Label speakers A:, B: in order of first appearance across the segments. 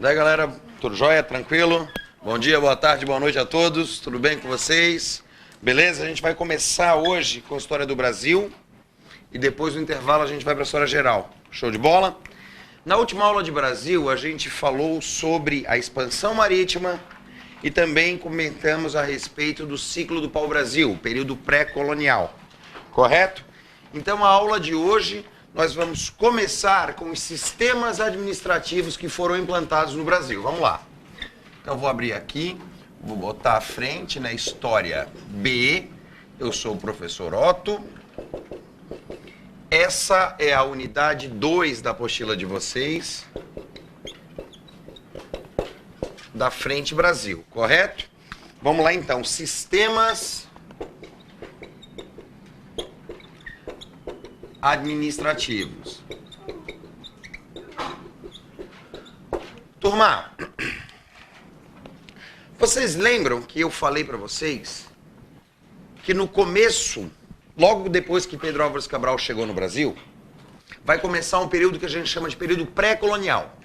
A: Daí, galera, tudo jóia? Tranquilo? Bom dia, boa tarde, boa noite a todos. Tudo bem com vocês? Beleza? A gente vai começar hoje com a história do Brasil e depois do intervalo a gente vai para a história geral. Show de bola? Na última aula de Brasil a gente falou sobre a expansão marítima e também comentamos a respeito do ciclo do pau-brasil, período pré-colonial. Correto? Então a aula de hoje nós vamos começar com os sistemas administrativos que foram implantados no Brasil. Vamos lá. Então eu vou abrir aqui, vou botar à frente na história B. Eu sou o professor Otto. Essa é a unidade 2 da apostila de vocês. Da frente Brasil, correto? Vamos lá então, sistemas administrativos. Turma, vocês lembram que eu falei para vocês que no começo, logo depois que Pedro Álvares Cabral chegou no Brasil, vai começar um período que a gente chama de período pré-colonial,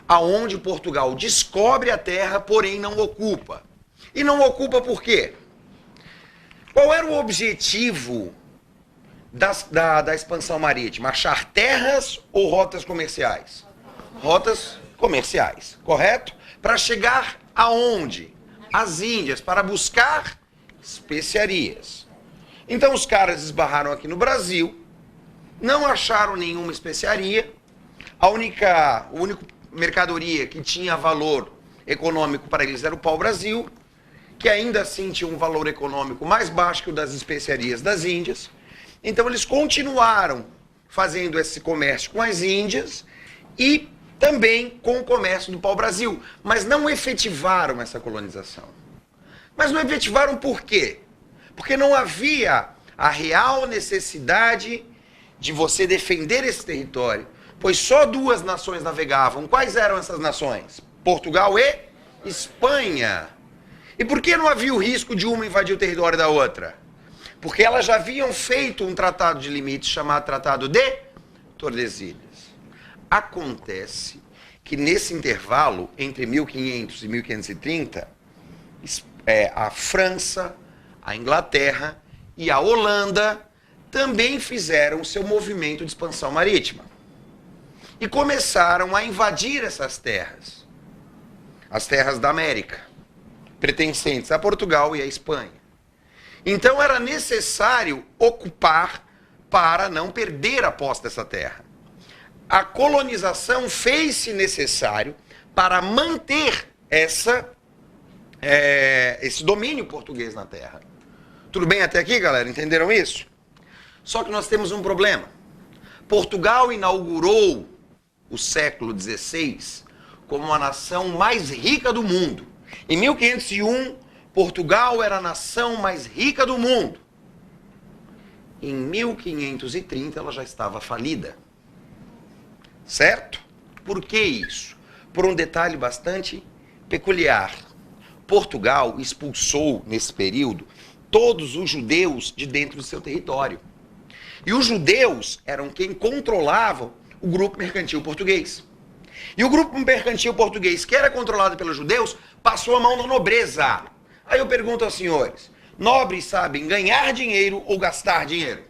A: aonde Portugal descobre a terra, porém não ocupa. E não ocupa por quê? Qual era o objetivo da expansão marítima? Achar terras ou rotas comerciais? Rotas comerciais, correto? Para chegar aonde? Às Índias, para buscar especiarias. Então os caras esbarraram aqui no Brasil, não acharam nenhuma especiaria, a única mercadoria que tinha valor econômico para eles era o pau-brasil, que ainda assim tinha um valor econômico mais baixo que o das especiarias das Índias. Então eles continuaram fazendo esse comércio com as Índias e também com o comércio do pau-brasil, mas não efetivaram essa colonização. Mas não efetivaram por quê? Porque não havia a real necessidade de você defender esse território, pois só duas nações navegavam. Quais eram essas nações? Portugal e Espanha. E por que não havia o risco de uma invadir o território da outra? Porque elas já haviam feito um tratado de limites chamado Tratado de Tordesilhas. Acontece que nesse intervalo, entre 1500 e 1530, a França, a Inglaterra e a Holanda também fizeram o seu movimento de expansão marítima. E começaram a invadir essas terras, as terras da América, pertencentes a Portugal e a Espanha. Então era necessário ocupar para não perder a posse dessa terra. A colonização fez-se necessário para manter esse domínio português na terra. Tudo bem até aqui, galera? Entenderam isso? Só que nós temos um problema. Portugal inaugurou o século XVI como a nação mais rica do mundo. Em 1501, Portugal era a nação mais rica do mundo. Em 1530, ela já estava falida. Certo? Por que isso? Por um detalhe bastante peculiar. Portugal expulsou, nesse período, todos os judeus de dentro do seu território. E os judeus eram quem controlavam o grupo mercantil português. E o grupo mercantil português, que era controlado pelos judeus, passou a mão da nobreza. Aí eu pergunto aos senhores, nobres sabem ganhar dinheiro ou gastar dinheiro?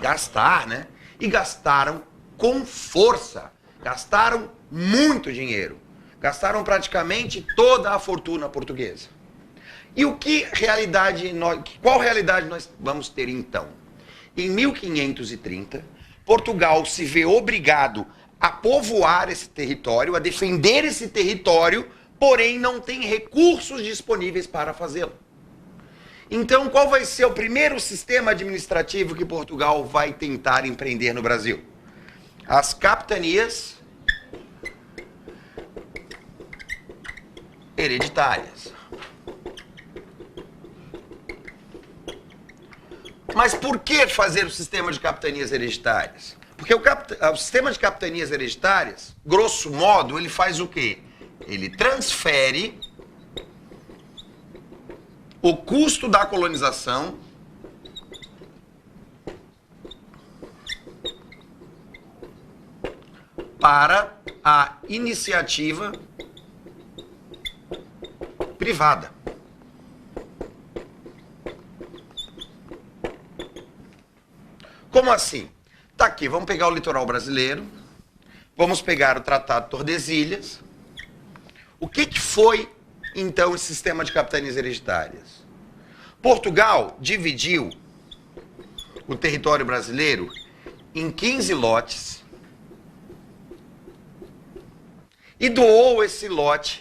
A: Gastar, né? E gastaram com força. Gastaram muito dinheiro. Gastaram praticamente toda a fortuna portuguesa. E qual realidade nós vamos ter então? Em 1530, Portugal se vê obrigado a povoar esse território, a defender esse território, porém não tem recursos disponíveis para fazê-lo. Então, qual vai ser o primeiro sistema administrativo que Portugal vai tentar empreender no Brasil? As capitanias hereditárias. Mas por que fazer o sistema de capitanias hereditárias? Porque o sistema de capitanias hereditárias, grosso modo, ele faz o quê? Ele transfere o custo da colonização para a iniciativa privada. Como assim? Tá aqui, vamos pegar o litoral brasileiro, vamos pegar o Tratado de Tordesilhas. O que foi, então, esse sistema de capitanias hereditárias? Portugal dividiu o território brasileiro em 15 lotes e doou esse lote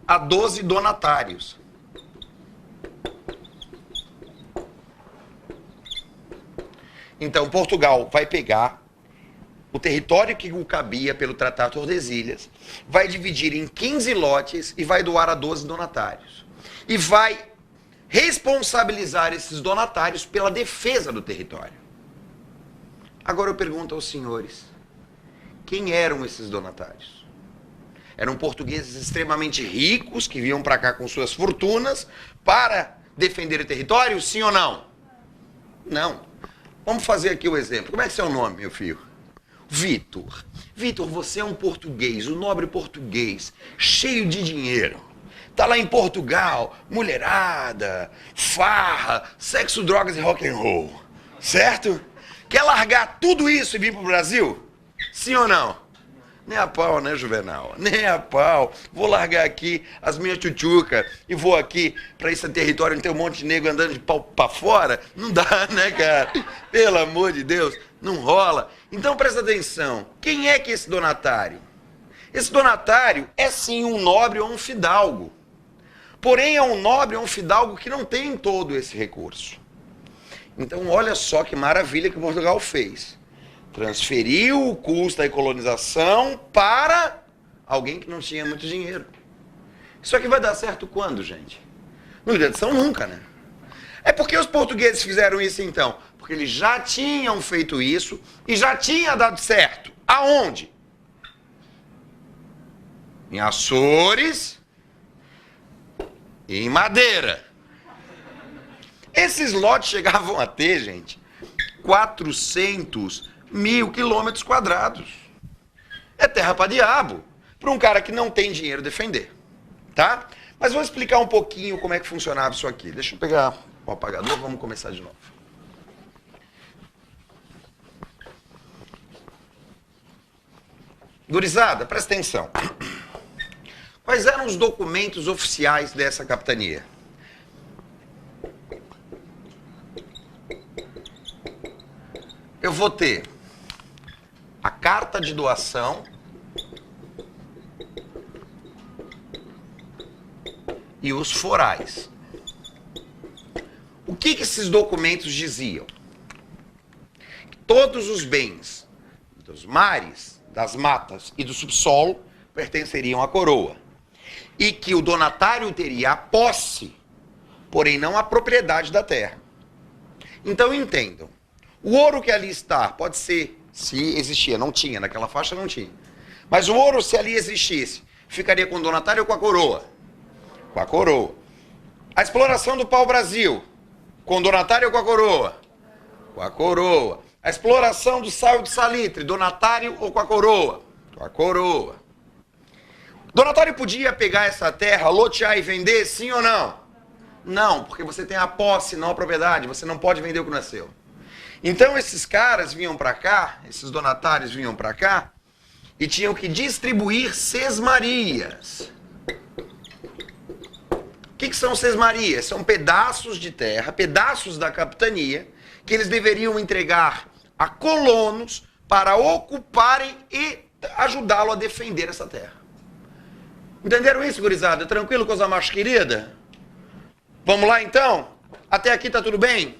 A: a 12 donatários. Então, Portugal vai pegar o território que o cabia pelo Tratado de Tordesilhas, vai dividir em 15 lotes e vai doar a 12 donatários. E vai responsabilizar esses donatários pela defesa do território. Agora eu pergunto aos senhores, quem eram esses donatários? Eram portugueses extremamente ricos, que vinham para cá com suas fortunas para defender o território, sim ou não? Não. Vamos fazer aqui o exemplo. Como é que é seu nome, meu filho? Vitor. Vitor, você é um português, um nobre português, cheio de dinheiro. Tá lá em Portugal, mulherada, farra, sexo, drogas e rock and roll. Certo? Quer largar tudo isso e vir pro Brasil? Sim ou não? Nem a pau, né, Juvenal? Nem a pau. Vou largar aqui as minhas tchutchucas e vou aqui pra esse território onde tem um monte de nego andando de pau pra fora. Não dá, né, cara? Pelo amor de Deus, não rola. Então presta atenção. Quem é que é esse donatário? Esse donatário é sim um nobre ou um fidalgo. Porém, é um nobre ou um fidalgo que não tem todo esse recurso. Então, olha só que maravilha que Portugal fez. Transferiu o custo da colonização para alguém que não tinha muito dinheiro. Isso aqui vai dar certo quando, gente? No Rio Grande do Sul nunca, né? É porque os portugueses fizeram isso então? Porque eles já tinham feito isso e já tinha dado certo. Aonde? Em Açores e em Madeira. Esses lotes chegavam a ter, gente, 400.000 quilômetros quadrados. É terra para diabo, para um cara que não tem dinheiro defender, tá? Mas vou explicar um pouquinho como é que funcionava isso aqui. Deixa eu pegar o apagador, vamos começar de novo. Gurizada, presta atenção. Quais eram os documentos oficiais dessa capitania? Eu vou ter a carta de doação e os forais. O que esses documentos diziam? Que todos os bens dos mares, das matas e do subsolo pertenceriam à coroa. E que o donatário teria a posse, porém não a propriedade da terra. Então entendam. O ouro que ali está, pode ser, se existia, não tinha, naquela faixa não tinha. Mas o ouro, se ali existisse, ficaria com o donatário ou com a coroa? Com a coroa. A exploração do pau-brasil, com o donatário ou com a coroa? Com a coroa. A exploração do sal e do salitre, donatário ou com a coroa? Com a coroa. O donatário podia pegar essa terra, lotear e vender, sim ou não? Não, porque você tem a posse, não a propriedade, você não pode vender o que não é seu. Então esses caras vinham para cá, esses donatários vinham para cá e tinham que distribuir sesmarias. O que são sesmarias? São pedaços de terra, pedaços da capitania, que eles deveriam entregar a colonos para ocuparem e ajudá-lo a defender essa terra. Entenderam isso, gurizada? Tranquilo, coisa mais querida? Vamos lá então? Até aqui tá tudo bem?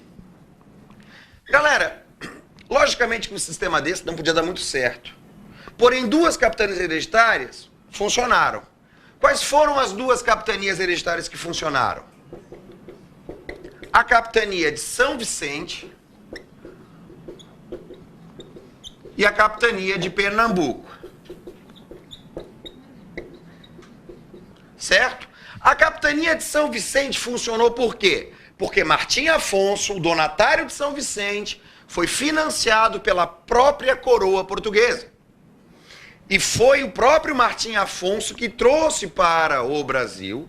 A: Galera, logicamente que um sistema desse não podia dar muito certo. Porém, duas capitanias hereditárias funcionaram. Quais foram as duas capitanias hereditárias que funcionaram? A capitania de São Vicente e a capitania de Pernambuco. Certo? A capitania de São Vicente funcionou por quê? Porque Martim Afonso, o donatário de São Vicente, foi financiado pela própria coroa portuguesa. E foi o próprio Martim Afonso que trouxe para o Brasil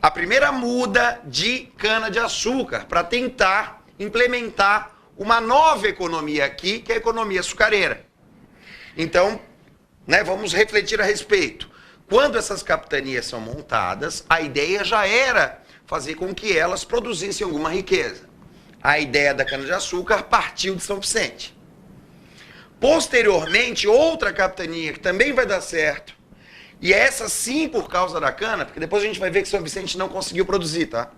A: a primeira muda de cana-de-açúcar para tentar implementar uma nova economia aqui, que é a economia açucareira. Então, vamos refletir a respeito. Quando essas capitanias são montadas, a ideia já era fazer com que elas produzissem alguma riqueza. A ideia da cana-de-açúcar partiu de São Vicente. Posteriormente, outra capitania que também vai dar certo, e essa sim por causa da cana, porque depois a gente vai ver que São Vicente não conseguiu produzir, tá?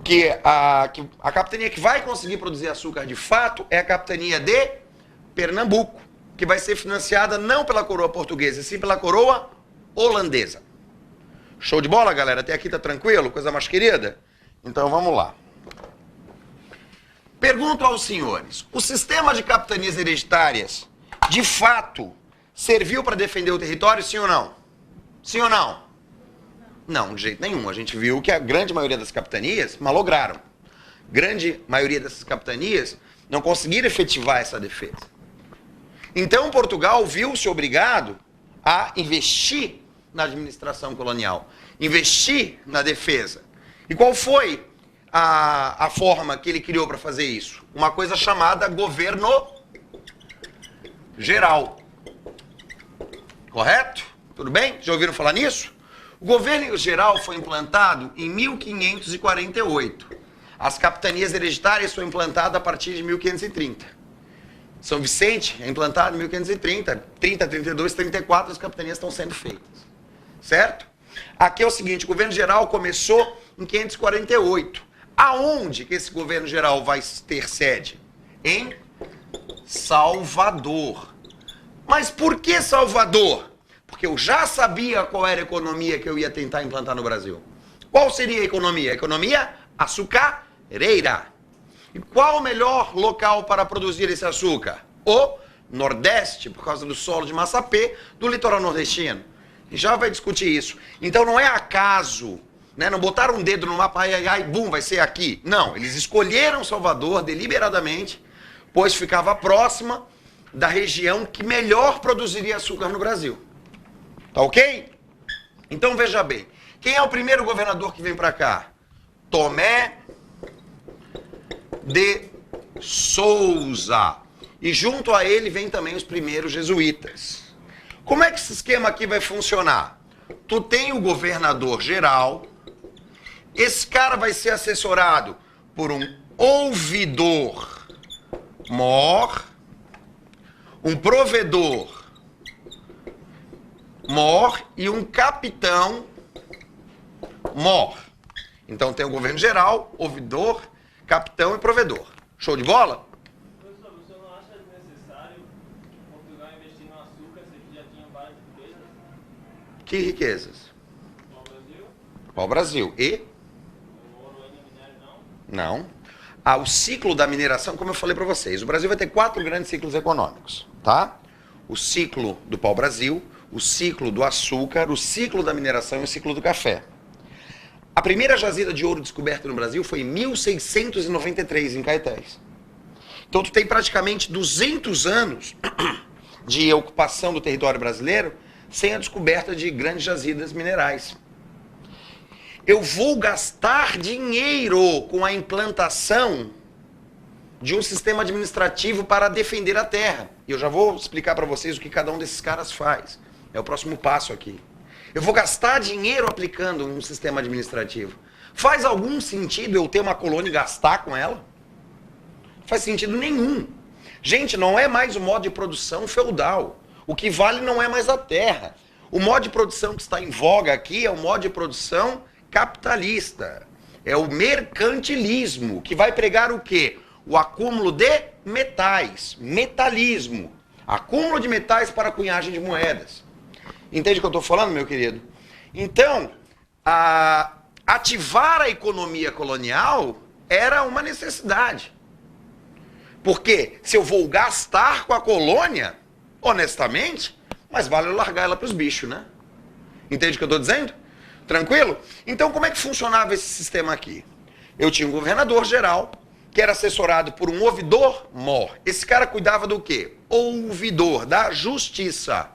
A: Que a capitania que vai conseguir produzir açúcar de fato é a capitania de Pernambuco, que vai ser financiada não pela coroa portuguesa, e sim pela coroa holandesa. Show de bola, galera? Até aqui tá tranquilo? Coisa mais querida? Então vamos lá. Pergunto aos senhores, o sistema de capitanias hereditárias, de fato, serviu para defender o território, sim ou não? Sim ou não? Não, de jeito nenhum. A gente viu que a grande maioria das capitanias malograram. Grande maioria dessas capitanias não conseguiram efetivar essa defesa. Então, Portugal viu-se obrigado a investir na administração colonial, investir na defesa. E qual foi a forma que ele criou para fazer isso? Uma coisa chamada governo geral. Correto? Tudo bem? Já ouviram falar nisso? O governo geral foi implantado em 1548. As capitanias hereditárias foram implantadas a partir de 1530. São Vicente é implantado em 1530. 30, 32, 34 as capitanias estão sendo feitas. Certo? Aqui é o seguinte, o governo geral começou em 548. Aonde que esse governo geral vai ter sede? Em Salvador. Mas por que Salvador? Porque eu já sabia qual era a economia que eu ia tentar implantar no Brasil. Qual seria a economia? A economia açucareira. E qual o melhor local para produzir esse açúcar? O Nordeste, por causa do solo de Massapê, do litoral nordestino. E já vai discutir isso. Então não é acaso, não botaram um dedo no mapa, ai, bum, vai ser aqui. Não, eles escolheram Salvador deliberadamente, pois ficava próxima da região que melhor produziria açúcar no Brasil. Tá ok? Então veja bem, quem é o primeiro governador que vem para cá? Tomé de Souza. E junto a ele vem também os primeiros jesuítas. Como é que esse esquema aqui vai funcionar? Tu tem o governador geral, esse cara vai ser assessorado por um ouvidor mor, um provedor mor e um capitão mor. Então tem o governo geral, ouvidor, capitão e provedor. Show de bola?
B: Professor, você não acha necessário Portugal investir no açúcar, se ele já tinha várias riquezas?
A: Que riquezas?
B: Pau-Brasil?
A: Pau-Brasil. E?
B: O ouro ainda minério não?
A: Não. O ciclo da mineração, como eu falei para vocês, o Brasil vai ter 4 grandes ciclos econômicos, tá? O ciclo do pau-brasil, o ciclo do açúcar, o ciclo da mineração e o ciclo do café. A primeira jazida de ouro descoberta no Brasil foi em 1693, em Caetés. Então tu tem praticamente 200 anos de ocupação do território brasileiro sem a descoberta de grandes jazidas minerais. Eu vou gastar dinheiro com a implantação de um sistema administrativo para defender a terra. E eu já vou explicar para vocês o que cada um desses caras faz. É o próximo passo aqui. Eu vou gastar dinheiro aplicando um sistema administrativo. Faz algum sentido eu ter uma colônia e gastar com ela? Não faz sentido nenhum. Gente, não é mais o modo de produção feudal. O que vale não é mais a terra. O modo de produção que está em voga aqui é o modo de produção capitalista. É o mercantilismo, que vai pregar o quê? O acúmulo de metais, metalismo. Acúmulo de metais para a cunhagem de moedas. Entende o que eu estou falando, meu querido? Então, ativar a economia colonial era uma necessidade. Porque se eu vou gastar com a colônia, honestamente, mais vale eu largar ela para os bichos, né? Entende o que eu estou dizendo? Tranquilo? Então, como é que funcionava esse sistema aqui? Eu tinha um governador geral, que era assessorado por um ouvidor-mor. Esse cara cuidava do quê? Ouvidor, da justiça.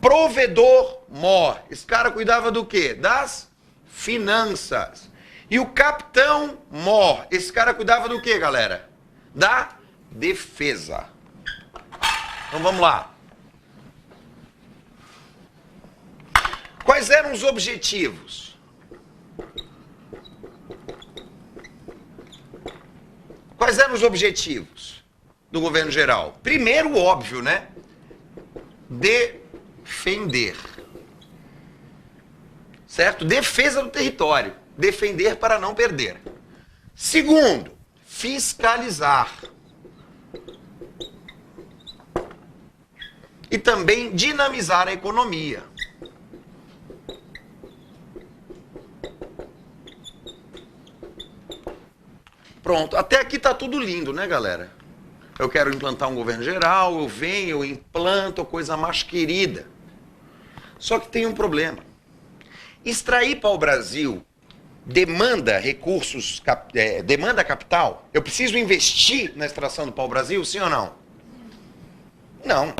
A: Provedor-mor. Esse cara cuidava do quê? Das finanças. E o capitão-mor. Esse cara cuidava do quê, galera? Da defesa. Então vamos lá. Quais eram os objetivos? Quais eram os objetivos do governo geral? Primeiro, óbvio, né? Defender. Certo? Defesa do território. Defender para não perder. Segundo, fiscalizar. E também dinamizar a economia. Pronto, até aqui tá tudo lindo, né, galera? Eu quero implantar um governo geral, eu venho, eu implanto, coisa mais querida. Só que tem um problema. Extrair pau-brasil demanda recursos, demanda capital? Eu preciso investir na extração do pau-brasil, sim ou não? Não.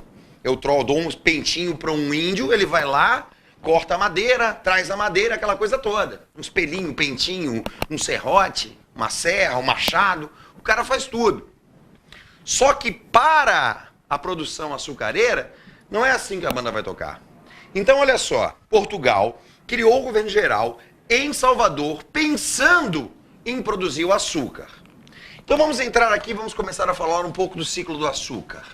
A: Eu dou um pentinho para um índio, ele vai lá, corta a madeira, traz a madeira, aquela coisa toda. Um espelhinho, um pentinho, um serrote, uma serra, um machado, o cara faz tudo. Só que para a produção açucareira, não é assim que a banda vai tocar. Então, olha só, Portugal criou o governo geral em Salvador, pensando em produzir o açúcar. Então vamos entrar aqui, vamos começar a falar um pouco do ciclo do açúcar.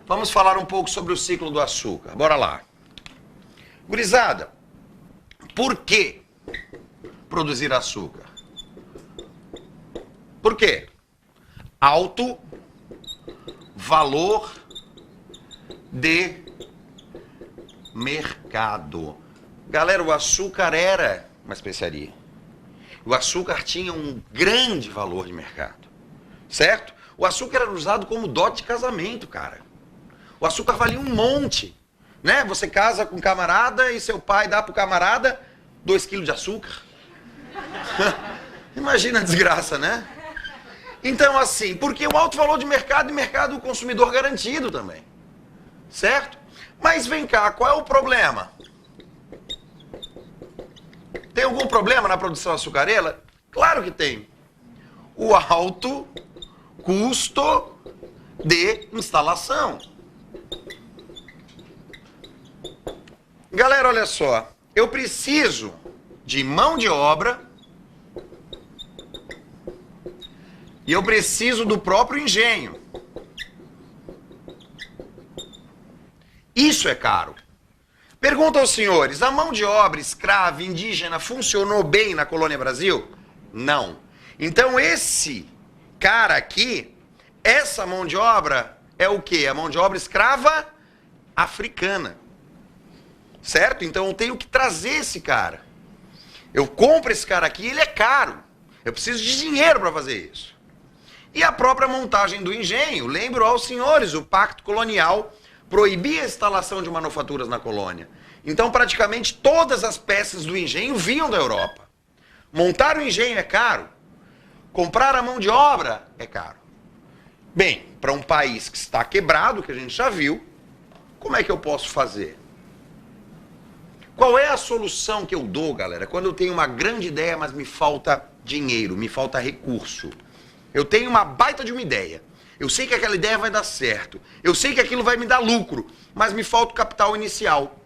A: Vamos falar um pouco sobre o ciclo do açúcar. Bora lá. Gurizada, por que produzir açúcar? Por quê? Alto valor de mercado. Galera, o açúcar era uma especiaria. O açúcar tinha um grande valor de mercado. Certo? O açúcar era usado como dote de casamento, cara. O açúcar valia um monte, né? Você casa com um camarada e seu pai dá pro camarada 2 quilos de açúcar. Imagina a desgraça, né? Então, assim, porque o alto valor de mercado e mercado do consumidor garantido também. Certo? Mas vem cá, qual é o problema? Tem algum problema na produção açucareira? Claro que tem. O alto custo de instalação. Galera, olha só, eu preciso de mão de obra e eu preciso do próprio engenho. Isso é caro. Pergunta aos senhores, a mão de obra escrava indígena funcionou bem na colônia Brasil? Não. Então esse cara aqui, essa mão de obra é o quê? A mão de obra escrava africana. Certo? Então eu tenho que trazer esse cara. Eu compro esse cara aqui, ele é caro. Eu preciso de dinheiro para fazer isso. E a própria montagem do engenho, lembro aos senhores, o Pacto Colonial proibia a instalação de manufaturas na colônia. Então praticamente todas as peças do engenho vinham da Europa. Montar o engenho é caro. Comprar a mão de obra é caro. Bem, para um país que está quebrado, que a gente já viu, como é que eu posso fazer? Qual é a solução que eu dou, galera, quando eu tenho uma grande ideia, mas me falta dinheiro, me falta recurso? Eu tenho uma baita de uma ideia. Eu sei que aquela ideia vai dar certo. Eu sei que aquilo vai me dar lucro, mas me falta o capital inicial.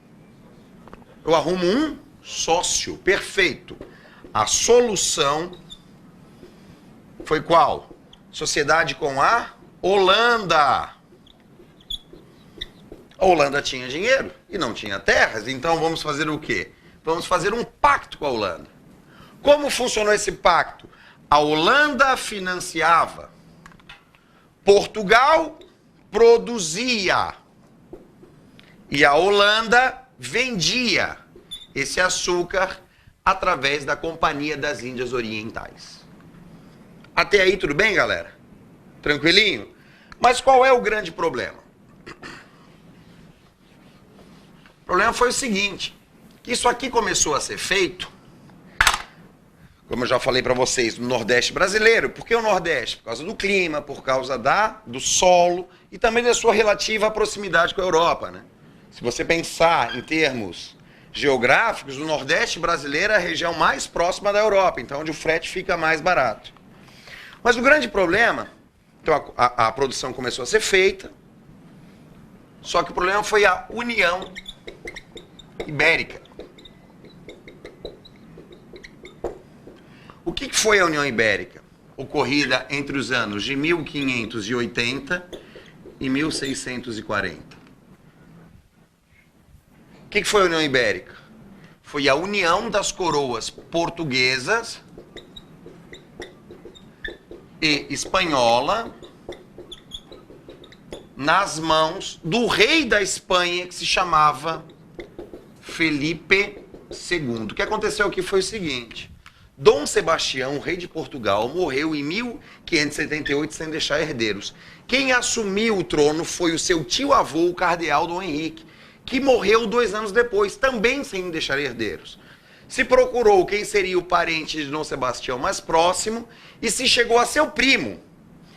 A: Eu arrumo um sócio. Perfeito. A solução foi qual? Sociedade com a Holanda. A Holanda tinha dinheiro e não tinha terras, então vamos fazer o quê? Vamos fazer um pacto com a Holanda. Como funcionou esse pacto? A Holanda financiava, Portugal produzia e a Holanda vendia esse açúcar através da Companhia das Índias Orientais. Até aí tudo bem, galera? Tranquilinho? Mas qual é o grande problema? O problema foi o seguinte, que isso aqui começou a ser feito, como eu já falei para vocês, no Nordeste brasileiro. Por que o Nordeste? Por causa do clima, por causa do solo e também da sua relativa proximidade com a Europa, né? Se você pensar em termos geográficos, o Nordeste brasileiro é a região mais próxima da Europa, então onde o frete fica mais barato. Mas o grande problema, então a produção começou a ser feita, só que o problema foi a União Ibérica. O que foi a União Ibérica? Ocorrida entre os anos de 1580 e 1640. O que foi a União Ibérica? Foi a união das coroas portuguesas e espanhola nas mãos do rei da Espanha, que se chamava Felipe II. O que aconteceu aqui foi o seguinte: Dom Sebastião, rei de Portugal, morreu em 1578 sem deixar herdeiros. Quem assumiu o trono foi o seu tio-avô, o cardeal Dom Henrique, que morreu 2 anos depois, também sem deixar herdeiros. Se procurou quem seria o parente de Dom Sebastião mais próximo e se chegou a seu primo,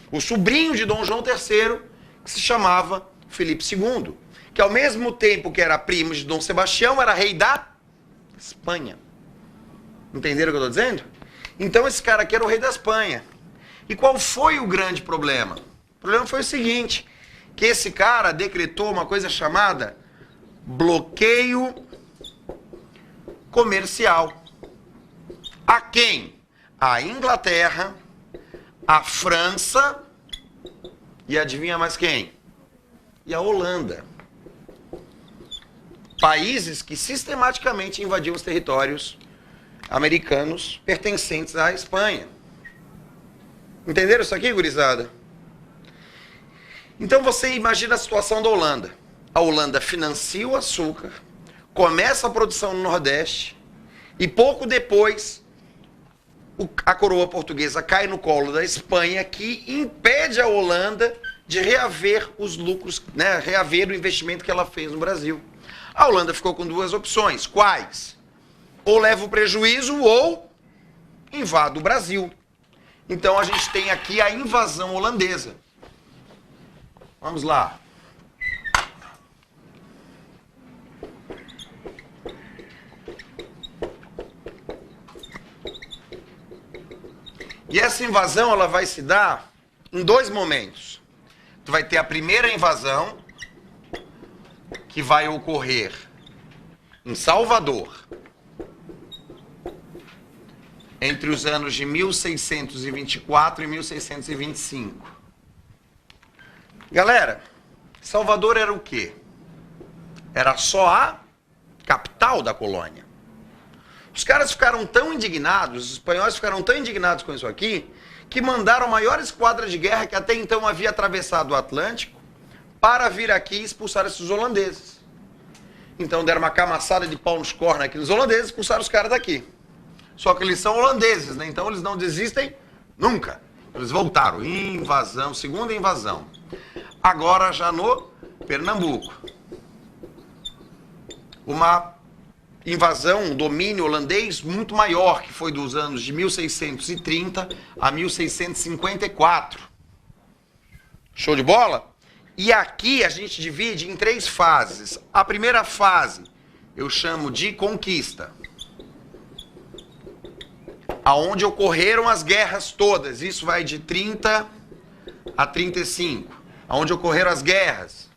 A: o sobrinho de Dom João III, que se chamava Felipe II, que ao mesmo tempo que era primo de Dom Sebastião, era rei da Espanha. Entenderam o que eu estou dizendo? Então esse cara aqui era o rei da Espanha. E qual foi o grande problema? O problema foi o seguinte, que esse cara decretou uma coisa chamada bloqueio comercial. A quem? A Inglaterra, a França e adivinha mais quem? E a Holanda. Países que sistematicamente invadiam os territórios americanos pertencentes à Espanha. Entenderam isso aqui, gurizada? Então você imagina a situação da Holanda. A Holanda financia o açúcar, começa a produção no Nordeste e pouco depois a coroa portuguesa cai no colo da Espanha, que impede a Holanda de reaver os lucros, né, reaver o investimento que ela fez no Brasil. A Holanda ficou com 2 opções. Quais? Ou leva o prejuízo ou invade o Brasil. Então a gente tem aqui a invasão holandesa. Vamos lá. E essa invasão ela vai se dar em 2 momentos. Tu vai ter a primeira invasão, que vai ocorrer em Salvador, entre os anos de 1624 e 1625. Galera, Salvador era o quê? Era só a capital da colônia. Os caras ficaram tão indignados, os espanhóis ficaram tão indignados com isso aqui, que mandaram a maior esquadra de guerra que até então havia atravessado o Atlântico para vir aqui e expulsar esses holandeses. Então deram uma camaçada de pau nos cornos aqui nos holandeses e expulsaram os caras daqui. Só que eles são holandeses, né? Então eles não desistem nunca. Eles voltaram. Invasão, segunda invasão. Agora já no Pernambuco. Uma invasão, um domínio holandês muito maior, que foi dos anos de 1630 a 1654. Show de bola? E aqui a gente divide em 3 fases. A primeira fase eu chamo de conquista, aonde ocorreram as guerras todas. Isso vai de 30 a 35, aonde ocorreram as guerras,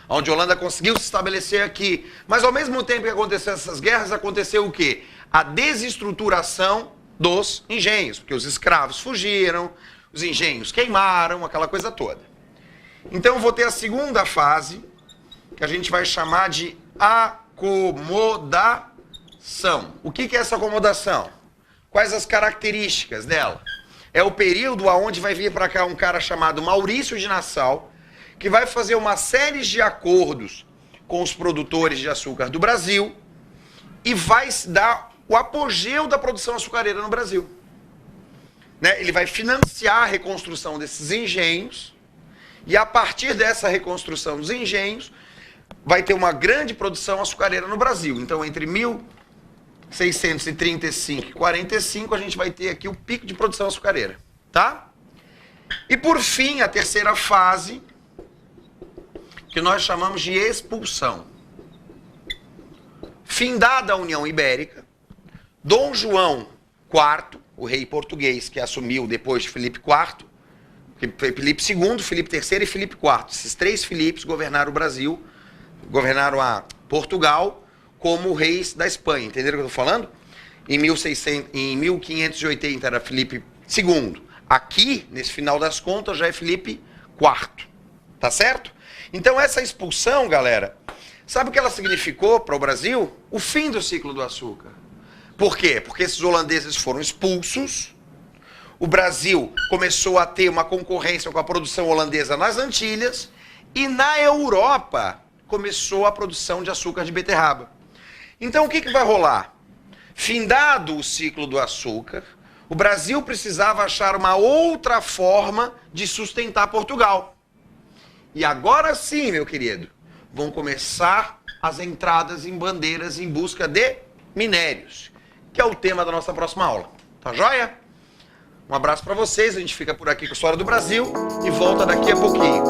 A: onde a Holanda conseguiu se estabelecer aqui. Mas ao mesmo tempo que aconteceram essas guerras, aconteceu o quê? A desestruturação dos engenhos, porque os escravos fugiram, os engenhos queimaram, aquela coisa toda. Então eu vou ter a segunda fase, que a gente vai chamar de acomodação. O que é essa acomodação? Quais as características dela? É o período onde vai vir para cá um cara chamado Maurício de Nassau, que vai fazer uma série de acordos com os produtores de açúcar do Brasil e vai dar o apogeu da produção açucareira no Brasil. né, ele vai financiar a reconstrução desses engenhos, e a partir dessa reconstrução dos engenhos, vai ter uma grande produção açucareira no Brasil. Então, entre 1635 e 45, a gente vai ter aqui o pico de produção açucareira, tá? E por fim, a terceira fase, que nós chamamos de expulsão. Findada a União Ibérica, Dom João IV, o rei português que assumiu depois de Filipe IV, foi Filipe II, Filipe III e Filipe IV. Esses três Filipes governaram o Brasil, governaram a Portugal como reis da Espanha. Entenderam o que eu estou falando? Em 1580 era Filipe II. Aqui, nesse final das contas, já é Filipe IV. Tá certo? Então essa expulsão, galera, sabe o que ela significou para o Brasil? O fim do ciclo do açúcar. Por quê? Porque esses holandeses foram expulsos, o Brasil começou a ter uma concorrência com a produção holandesa nas Antilhas, e na Europa começou a produção de açúcar de beterraba. Então o que vai rolar? Findado o ciclo do açúcar, o Brasil precisava achar uma outra forma de sustentar Portugal. E agora sim, meu querido, vão começar as entradas em bandeiras em busca de minérios, que é o tema da nossa próxima aula. Tá joia? Um abraço para vocês, a gente fica por aqui com a história do Brasil e volta daqui a pouquinho.